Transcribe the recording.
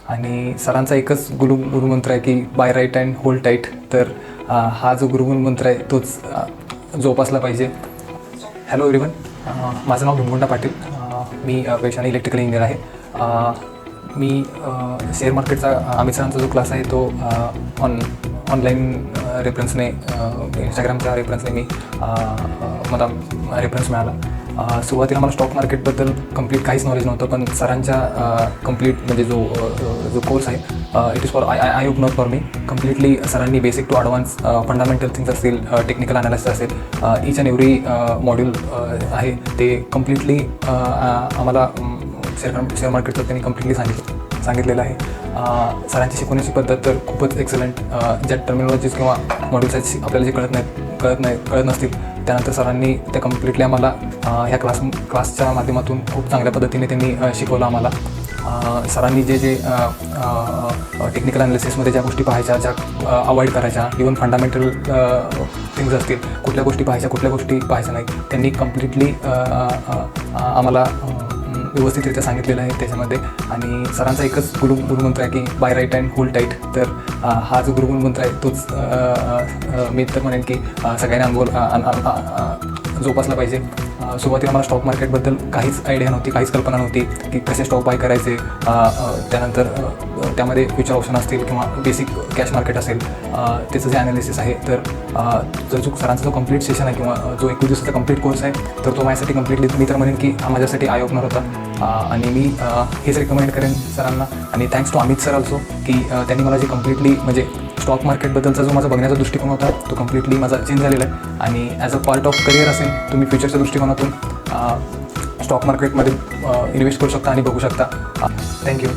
आणि सरांचा एकच गुरुमंत्र आहे की buy right and hold tight. तर हा जो गुरुमंत्र आहे तोच जोपासला पाहिजे. हॅलो एव्हरीवन, माझं नाव भीमगुंडा पाटील. मी पेशाने इलेक्ट्रिकल इंजिनियर आहे. मी शेअर मार्केटचा अमित सरांचा जो क्लास आहे तो ऑनलाईन रेफरन्सने, इंस्टाग्रामच्या रेफरन्सने मला रेफरन्स मिळाला. सुरुवातीला मला स्टॉक मार्केटबद्दल कंप्लीट काहीच नॉलेज नव्हतं, पण सरांच्या कंप्लीट म्हणजे जो कोर्स आहे it is for eye opener for me. Completely सरांनी basic to advance fundamental things असतील, टेक्निकल ॲनालिसिस असेल, ईच अँड एव्हरी मॉड्यूल आहे ते कम्प्लिटली आम्हाला शेअर मार्केटचं त्यांनी कम्प्लिटली सांगितलेलं आहे. सरांची शिकवण्याची पद्धत तर खूपच एक्सलंट. ज्या टर्मिनॉलॉजीज किंवा मॉड्यूल्स आहेत आपल्याला जे कळत नसतील, त्यानंतर सरांनी त्या कम्प्लिटली आम्हाला ह्या क्लासच्या माध्यमातून खूप चांगल्या पद्धतीने त्यांनी शिकवलं आम्हाला. सरांनी जे टेक्निकल ॲनालिसिसमध्ये ज्या गोष्टी पाहायच्या, ज्या अवॉइड करायच्या, इव्हन फंडामेंटल थिंग्स असतील, कुठल्या गोष्टी पाहायच्या कुठल्या गोष्टी पाहायच्या नाही, त्यांनी कम्प्लिटली आम्हाला व्यवस्थितरित्या सांगितलेलं आहे त्याच्यामध्ये. आणि सरांचा एकच गुरुमंत्र आहे की buy right and hold tight. तर हा जो गुरुमंत्र आहे तोच मी तर म्हणेन की सगळ्यांनी जोपासला पाहिजे. सुरुवातीला मला स्टॉक मार्केटबद्दल काहीच आयडिया नव्हती, काहीच कल्पना नव्हती की कसे स्टॉक बाय करायचे. त्यानंतर त्यामध्ये फ्युचर ऑप्शन असतील किंवा बेसिक कॅश मार्केट असेल, त्याचं जे ॲनालिसिस आहे. तर जो सरांचा जो कंप्लीट सेशन आहे किंवा जो 21 दिवसाचा कंप्लीट कोर्स आहे, तर तो माझ्यासाठी कम्प्लिटली मी तर म्हणेन की माझ्यासाठी आय ओपनर होता. आणि मी हेच रिकमेंड करेन सरांना. आणि thanks to Amit sir also की त्यांनी मला जे कम्प्लिटली म्हणजे स्टॉक मार्केटबद्दलचा जो माझा बघण्याचा दृष्टिकोन होता तो कम्प्लिटली माझा चेंज झालेला आहे. आणि as a part of career असेल तुम्ही फ्युचरच्या दृष्टिकोनातून स्टॉक मार्केटमध्ये इन्व्हेस्ट करू शकता आणि बघू शकता. थँक्यू.